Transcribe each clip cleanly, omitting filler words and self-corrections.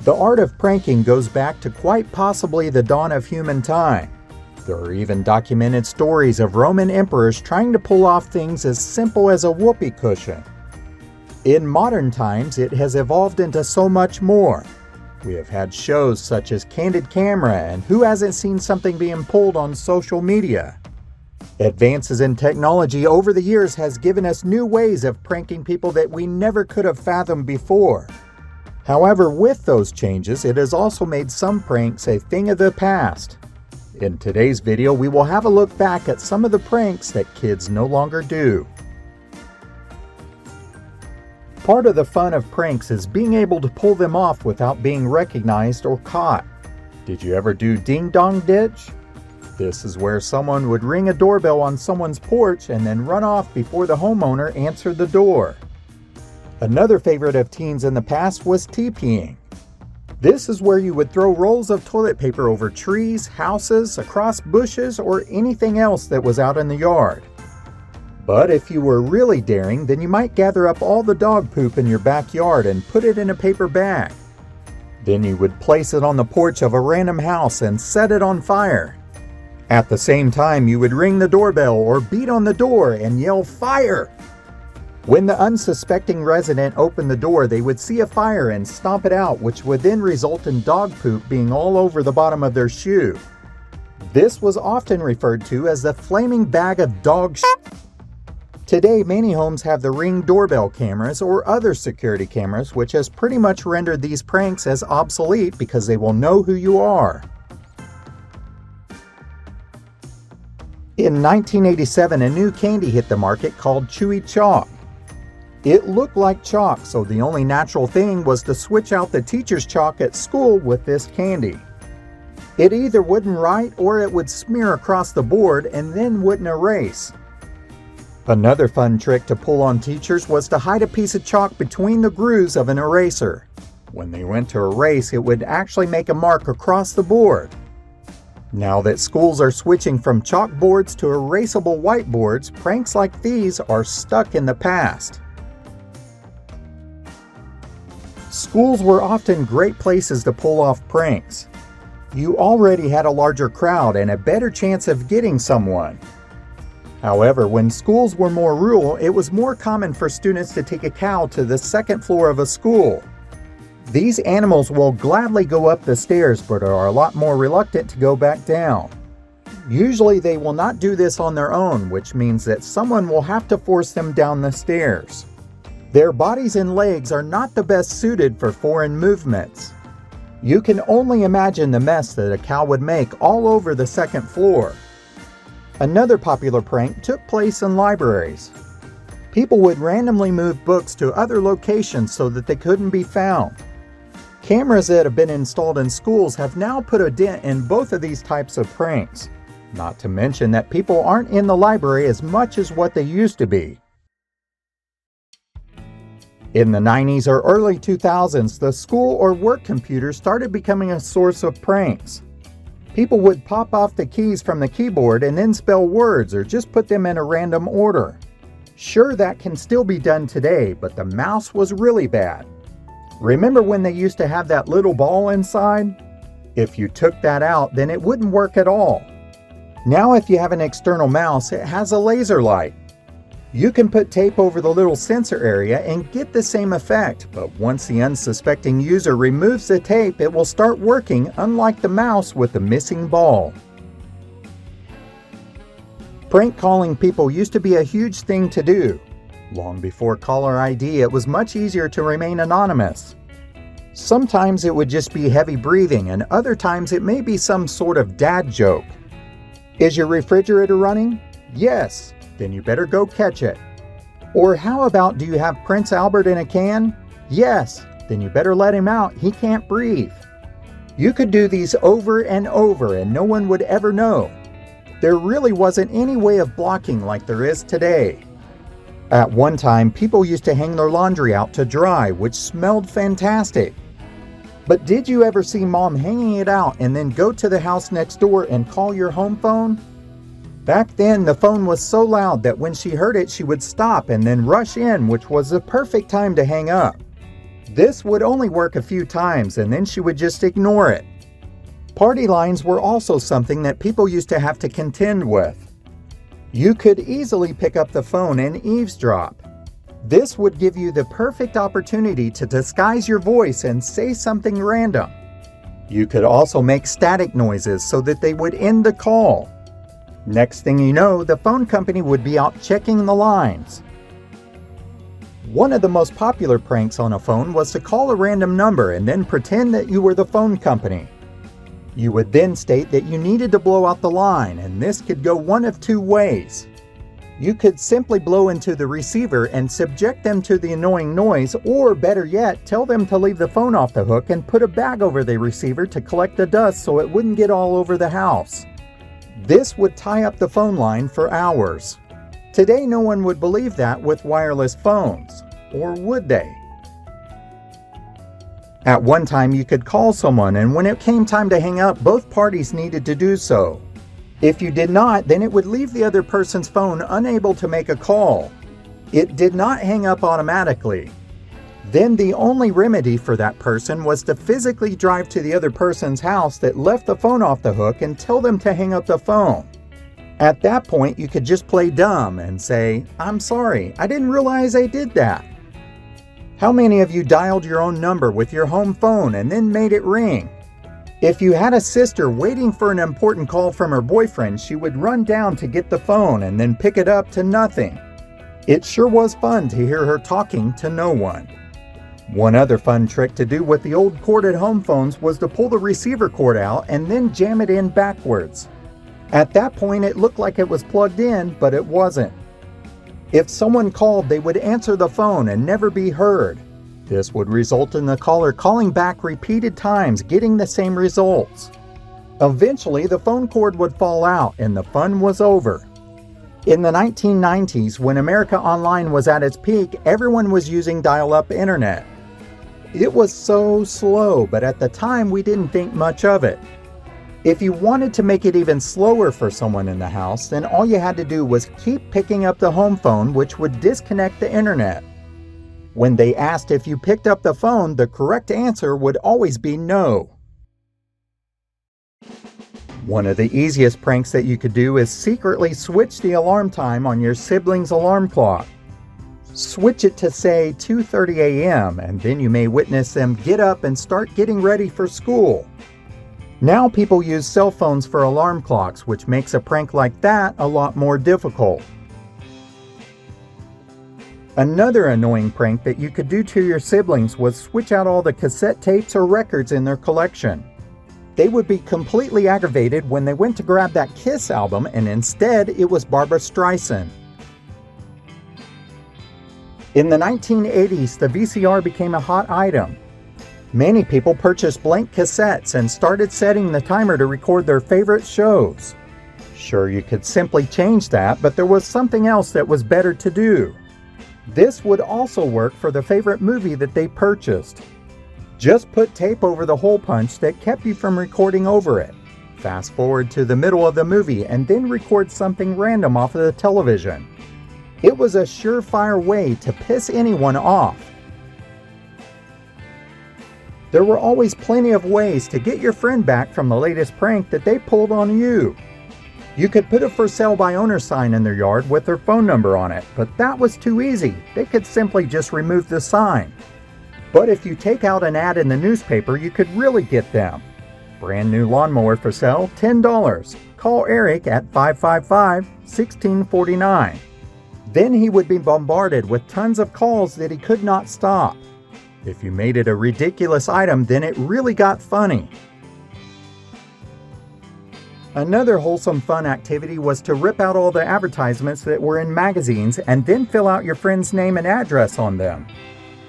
The art of pranking goes back to quite possibly the dawn of human time. There are even documented stories of Roman emperors trying to pull off things as simple as a whoopee cushion. In modern times, it has evolved into so much more. We have had shows such as Candid Camera and Who Hasn't Seen Something Being Pulled on social media. Advances in technology over the years has given us new ways of pranking people that we never could have fathomed before. However, with those changes, it has also made some pranks a thing of the past. In today's video, we will have a look back at some of the pranks that kids no longer do. Part of the fun of pranks is being able to pull them off without being recognized or caught. Did you ever do Ding Dong Ditch? This is where someone would ring a doorbell on someone's porch and then run off before the homeowner answered the door. Another favorite of teens in the past was TPing. This is where you would throw rolls of toilet paper over trees, houses, across bushes, or anything else that was out in the yard. But if you were really daring, then you might gather up all the dog poop in your backyard and put it in a paper bag. Then you would place it on the porch of a random house and set it on fire. At the same time, you would ring the doorbell or beat on the door and yell, "Fire!" When the unsuspecting resident opened the door, they would see a fire and stomp it out, which would then result in dog poop being all over the bottom of their shoe. This was often referred to as the flaming bag of dog shit. Today, many homes have the Ring doorbell cameras or other security cameras, which has pretty much rendered these pranks as obsolete because they will know who you are. In 1987, a new candy hit the market called Chewie Chong. It looked like chalk, so the only natural thing was to switch out the teacher's chalk at school with this candy. It either wouldn't write or it would smear across the board and then wouldn't erase. Another fun trick to pull on teachers was to hide a piece of chalk between the grooves of an eraser. When they went to erase, it would actually make a mark across the board. Now that schools are switching from chalkboards to erasable whiteboards, pranks like these are stuck in the past. Schools were often great places to pull off pranks. You already had a larger crowd and a better chance of getting someone. However, when schools were more rural, it was more common for students to take a cow to the second floor of a school. These animals will gladly go up the stairs, but are a lot more reluctant to go back down. Usually they will not do this on their own, which means that someone will have to force them down the stairs. Their bodies and legs are not the best suited for foreign movements. You can only imagine the mess that a cow would make all over the second floor. Another popular prank took place in libraries. People would randomly move books to other locations so that they couldn't be found. Cameras that have been installed in schools have now put a dent in both of these types of pranks. Not to mention that people aren't in the library as much as what they used to be. In the 90s or early 2000s, the school or work computer started becoming a source of pranks. People would pop off the keys from the keyboard and then spell words or just put them in a random order. Sure, that can still be done today, but the mouse was really bad. Remember when they used to have that little ball inside? If you took that out, then it wouldn't work at all. Now if you have an external mouse, it has a laser light. You can put tape over the little sensor area and get the same effect, but once the unsuspecting user removes the tape, it will start working, unlike the mouse with the missing ball. Prank calling people used to be a huge thing to do. Long before caller ID, it was much easier to remain anonymous. Sometimes it would just be heavy breathing, and other times it may be some sort of dad joke. Is your refrigerator running? Yes. Then you better go catch it. Or how about, do you have Prince Albert in a can? Yes. Then you better let him out, he can't breathe. You could do these over and over and no one would ever know. There really wasn't any way of blocking like there is today. At one time, people used to hang their laundry out to dry, which smelled fantastic. But did you ever see mom hanging it out and then go to the house next door and call your home phone? Back then, the phone was so loud that when she heard it, she would stop and then rush in, which was the perfect time to hang up. This would only work a few times and then she would just ignore it. Party lines were also something that people used to have to contend with. You could easily pick up the phone and eavesdrop. This would give you the perfect opportunity to disguise your voice and say something random. You could also make static noises so that they would end the call. Next thing you know, the phone company would be out checking the lines. One of the most popular pranks on a phone was to call a random number and then pretend that you were the phone company. You would then state that you needed to blow out the line, and this could go one of two ways. You could simply blow into the receiver and subject them to the annoying noise, or better yet, tell them to leave the phone off the hook and put a bag over the receiver to collect the dust so it wouldn't get all over the house. This would tie up the phone line for hours. Today, no one would believe that with wireless phones, or would they? At one time, you could call someone, and when it came time to hang up, both parties needed to do so. If you did not, then it would leave the other person's phone unable to make a call. It did not hang up automatically. Then the only remedy for that person was to physically drive to the other person's house that left the phone off the hook and tell them to hang up the phone. At that point, you could just play dumb and say, "I'm sorry, I didn't realize I did that." How many of you dialed your own number with your home phone and then made it ring? If you had a sister waiting for an important call from her boyfriend, she would run down to get the phone and then pick it up to nothing. It sure was fun to hear her talking to no one. One other fun trick to do with the old corded home phones was to pull the receiver cord out and then jam it in backwards. At that point, it looked like it was plugged in, but it wasn't. If someone called, they would answer the phone and never be heard. This would result in the caller calling back repeated times, getting the same results. Eventually, the phone cord would fall out and the fun was over. In the 1990s, when America Online was at its peak, everyone was using dial-up internet. It was so slow, but at the time we didn't think much of it. If you wanted to make it even slower for someone in the house, then all you had to do was keep picking up the home phone, which would disconnect the internet. When they asked if you picked up the phone, the correct answer would always be no. One of the easiest pranks that you could do is secretly switch the alarm time on your sibling's alarm clock. Switch it to, say, 2:30 a.m., and then you may witness them get up and start getting ready for school. Now people use cell phones for alarm clocks, which makes a prank like that a lot more difficult. Another annoying prank that you could do to your siblings was switch out all the cassette tapes or records in their collection. They would be completely aggravated when they went to grab that Kiss album and instead it was Barbra Streisand. In the 1980s, the VCR became a hot item. Many people purchased blank cassettes and started setting the timer to record their favorite shows. Sure, you could simply change that, but there was something else that was better to do. This would also work for the favorite movie that they purchased. Just put tape over the hole punch that kept you from recording over it. Fast forward to the middle of the movie and then record something random off of the television. It was a surefire way to piss anyone off. There were always plenty of ways to get your friend back from the latest prank that they pulled on you. You could put a for sale by owner sign in their yard with their phone number on it, but that was too easy. They could simply just remove the sign. But if you take out an ad in the newspaper, you could really get them. Brand new lawnmower for sale, $10. Call Eric at 555-1649. Then he would be bombarded with tons of calls that he could not stop. If you made it a ridiculous item, then it really got funny. Another wholesome fun activity was to rip out all the advertisements that were in magazines and then fill out your friend's name and address on them.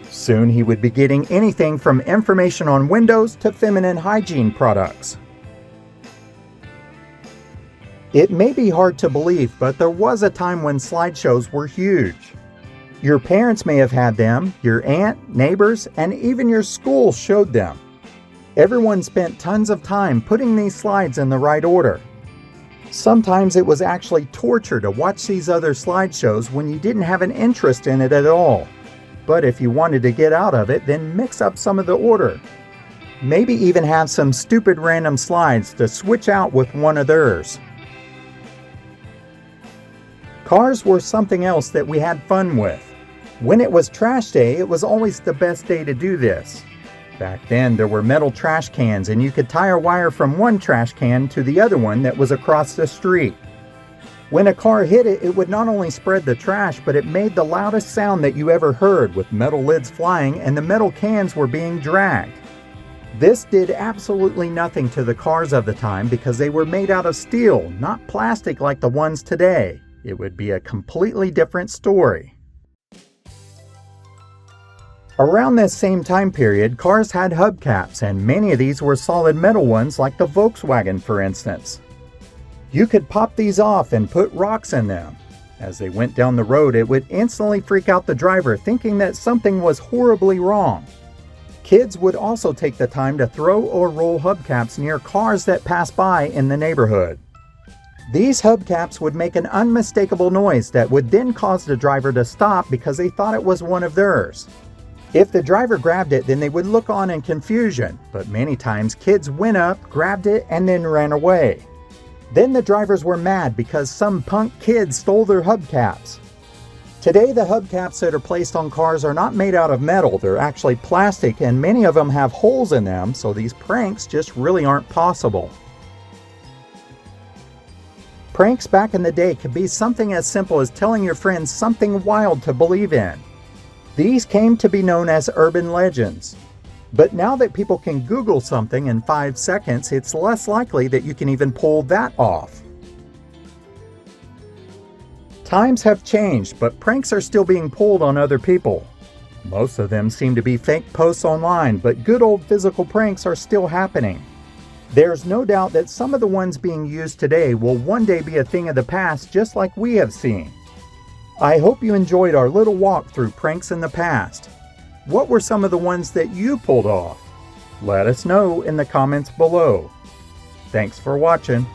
Soon he would be getting anything from information on windows to feminine hygiene products. It may be hard to believe, but there was a time when slideshows were huge. Your parents may have had them, your aunt, neighbors, and even your school showed them. Everyone spent tons of time putting these slides in the right order. Sometimes it was actually torture to watch these other slideshows when you didn't have an interest in it at all. But if you wanted to get out of it, then mix up some of the order. Maybe even have some stupid random slides to switch out with one of theirs. Cars were something else that we had fun with. When it was trash day, it was always the best day to do this. Back then, there were metal trash cans, and you could tie a wire from one trash can to the other one that was across the street. When a car hit it, it would not only spread the trash, but it made the loudest sound that you ever heard, with metal lids flying and the metal cans were being dragged. This did absolutely nothing to the cars of the time because they were made out of steel, not plastic like the ones today. It would be a completely different story. Around this same time period, cars had hubcaps, and many of these were solid metal ones like the Volkswagen, for instance. You could pop these off and put rocks in them. As they went down the road, it would instantly freak out the driver, thinking that something was horribly wrong. Kids would also take the time to throw or roll hubcaps near cars that passed by in the neighborhood. These hubcaps would make an unmistakable noise that would then cause the driver to stop because they thought it was one of theirs. If the driver grabbed it, then they would look on in confusion, but many times kids went up, grabbed it, and then ran away. Then the drivers were mad because some punk kids stole their hubcaps. Today, the hubcaps that are placed on cars are not made out of metal, they're actually plastic, and many of them have holes in them, so these pranks just really aren't possible. Pranks back in the day could be something as simple as telling your friends something wild to believe in. These came to be known as urban legends. But now that people can Google something in 5 seconds, it's less likely that you can even pull that off. Times have changed, but pranks are still being pulled on other people. Most of them seem to be fake posts online, but good old physical pranks are still happening. There's no doubt that some of the ones being used today will one day be a thing of the past, just like we have seen. I hope you enjoyed our little walk through pranks in the past. What were some of the ones that you pulled off? Let us know in the comments below. Thanks for watching.